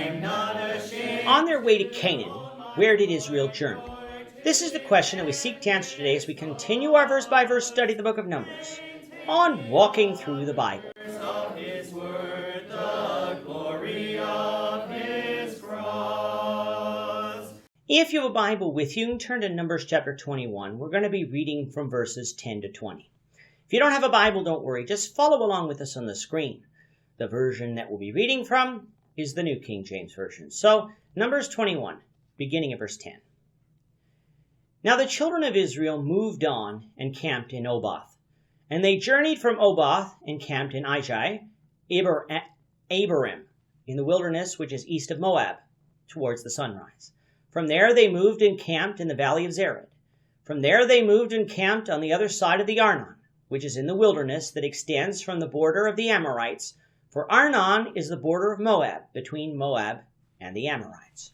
On their way to Canaan, where did Israel journey? This is the question that we seek to answer today as we continue our verse-by-verse study of the book of Numbers on Walking Through the Bible. If you have a Bible with you, you can turn to Numbers chapter 21. We're going to be reading from verses 10 to 20. If you don't have a Bible, don't worry. Just follow along with us on the screen. The version that we'll be reading from is the New King James Version. So, Numbers 21, beginning at verse 10. Now the children of Israel moved on and camped in Oboth. And they journeyed from Oboth and camped in Abiram, in the wilderness which is east of Moab, towards the sunrise. From there they moved and camped in the valley of Zered. From there they moved and camped on the other side of the Arnon, which is in the wilderness that extends from the border of the Amorites, for Arnon is the border of Moab, between Moab and the Amorites.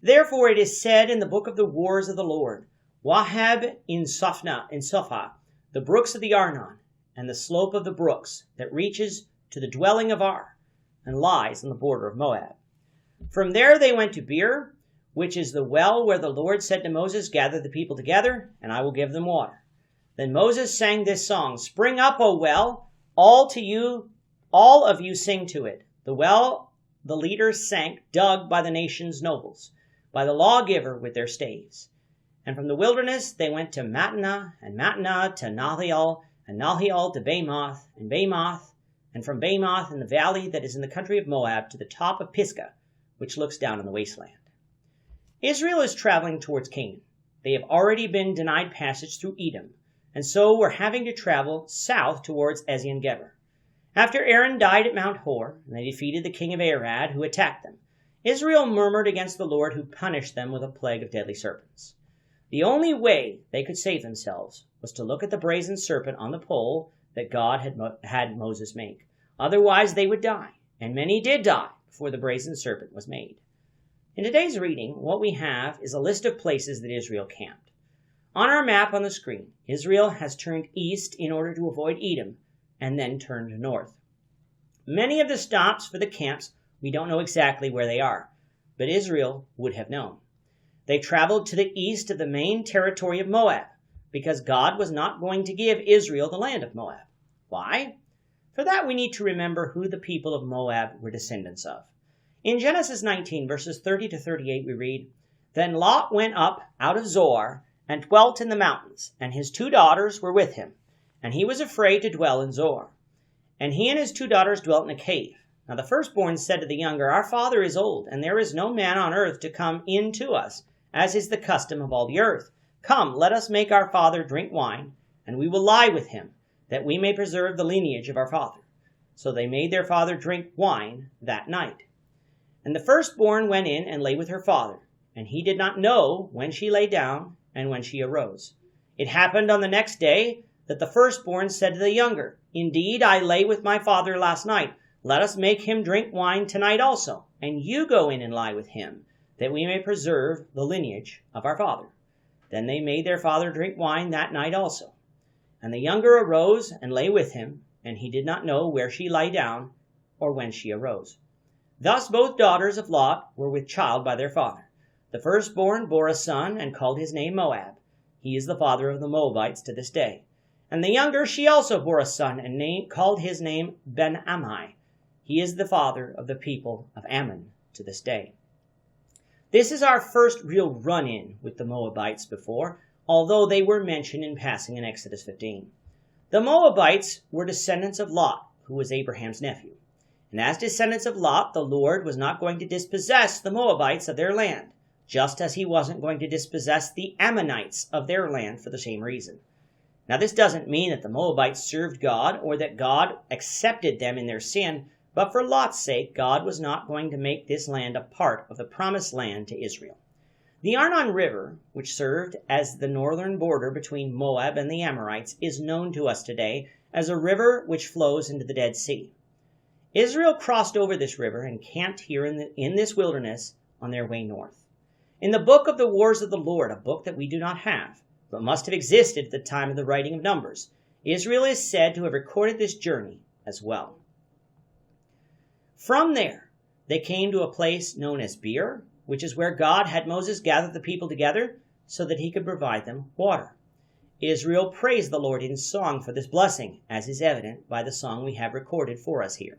Therefore it is said in the book of the wars of the Lord, Wahab in Sophah, the brooks of the Arnon, and the slope of the brooks that reaches to the dwelling of Ar, and lies on the border of Moab. From there they went to Beer, which is the well where the Lord said to Moses, Gather the people together, and I will give them water. Then Moses sang this song, Spring up, O well, all of you sing to it. The well the leaders dug by the nation's nobles, by the lawgiver with their staves. And from the wilderness they went to Mattanah, and Mattanah to Nahiel, and Nahiel to Bamoth, and from Bamoth in the valley that is in the country of Moab to the top of Pisgah, which looks down on the wasteland. Israel is traveling towards Canaan. They have already been denied passage through Edom, and so were having to travel south towards Ezion-Geber. After Aaron died at Mount Hor, and they defeated the king of Arad, who attacked them, Israel murmured against the Lord, who punished them with a plague of deadly serpents. The only way they could save themselves was to look at the brazen serpent on the pole that God had Moses make. Otherwise they would die, and many did die before the brazen serpent was made. In today's reading, what we have is a list of places that Israel camped. On our map on the screen, Israel has turned east in order to avoid Edom, and then turned north. Many of the stops for the camps, we don't know exactly where they are, but Israel would have known. They traveled to the east of the main territory of Moab, because God was not going to give Israel the land of Moab. Why? For that we need to remember who the people of Moab were descendants of. In Genesis 19, verses 30 to 38, we read, Then Lot went up out of Zoar, and dwelt in the mountains, and his 2 daughters were with him. And he was afraid to dwell in Zoar. And he and his 2 daughters dwelt in a cave. Now the firstborn said to the younger, Our father is old, and there is no man on earth to come in to us, as is the custom of all the earth. Come, let us make our father drink wine, and we will lie with him, that we may preserve the lineage of our father. So they made their father drink wine that night. And the firstborn went in and lay with her father, and he did not know when she lay down and when she arose. It happened on the next day that the firstborn said to the younger, Indeed, I lay with my father last night. Let us make him drink wine tonight also, and you go in and lie with him, that we may preserve the lineage of our father. Then they made their father drink wine that night also. And the younger arose and lay with him, and he did not know where she lay down or when she arose. Thus both daughters of Lot were with child by their father. The firstborn bore a son and called his name Moab. He is the father of the Moabites to this day. And the younger, she also bore a son and called his name Ben-Ammi. He is the father of the people of Ammon to this day. This is our first real run-in with the Moabites before, although they were mentioned in passing in Exodus 15. The Moabites were descendants of Lot, who was Abraham's nephew. And as descendants of Lot, the Lord was not going to dispossess the Moabites of their land, just as he wasn't going to dispossess the Ammonites of their land for the same reason. Now this doesn't mean that the Moabites served God or that God accepted them in their sin, but for Lot's sake, God was not going to make this land a part of the promised land to Israel. The Arnon River, which served as the northern border between Moab and the Amorites, is known to us today as a river which flows into the Dead Sea. Israel crossed over this river and camped here in this wilderness on their way north. In the book of the Wars of the Lord, a book that we do not have, but must have existed at the time of the writing of Numbers, Israel is said to have recorded this journey as well. From there, They came to a place known as Beer, which is where God had Moses gather the people together so that he could provide them water. Israel praised the Lord in song for this blessing, as is evident by the song we have recorded for us here.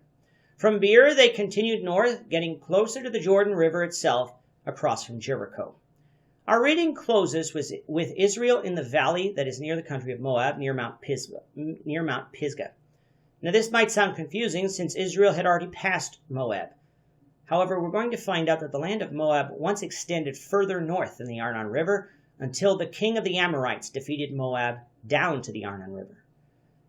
From Beer, they continued north, getting closer to the Jordan River itself, across from Jericho. Our reading closes with Israel in the valley that is near the country of Moab, near Mount Pisgah. Now, this might sound confusing since Israel had already passed Moab. However, we're going to find out that the land of Moab once extended further north than the Arnon River until the king of the Amorites defeated Moab down to the Arnon River.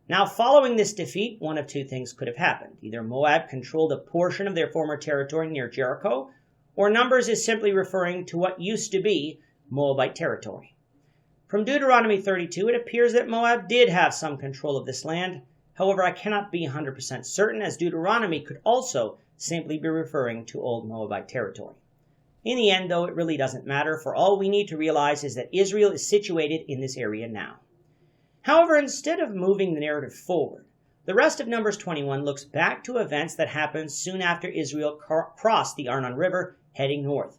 Now, following this defeat, one of two things could have happened. Either Moab controlled a portion of their former territory near Jericho, or Numbers is simply referring to what used to be Moabite territory. From Deuteronomy 32, it appears that Moab did have some control of this land. However, I cannot be 100% certain, as Deuteronomy could also simply be referring to old Moabite territory. In the end, though, it really doesn't matter, for all we need to realize is that Israel is situated in this area now. However, instead of moving the narrative forward, the rest of Numbers 21 looks back to events that happened soon after Israel crossed the Arnon River, heading north.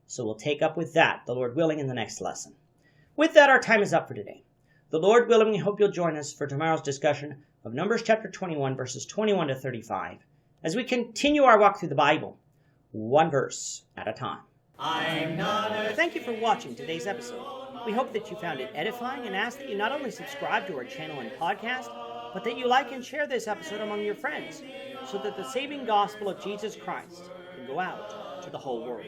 So we'll take up with that, the Lord willing, in the next lesson. With that, our time is up for today. The Lord willing, we hope you'll join us for tomorrow's discussion of Numbers chapter 21, verses 21 to 35, as we continue our walk through the Bible, one verse at a time. Thank you for watching today's episode. We hope that you found it edifying and ask that you not only subscribe to our channel and podcast, but that you like and share this episode among your friends, so that the saving gospel of Jesus Christ can go out to the whole world.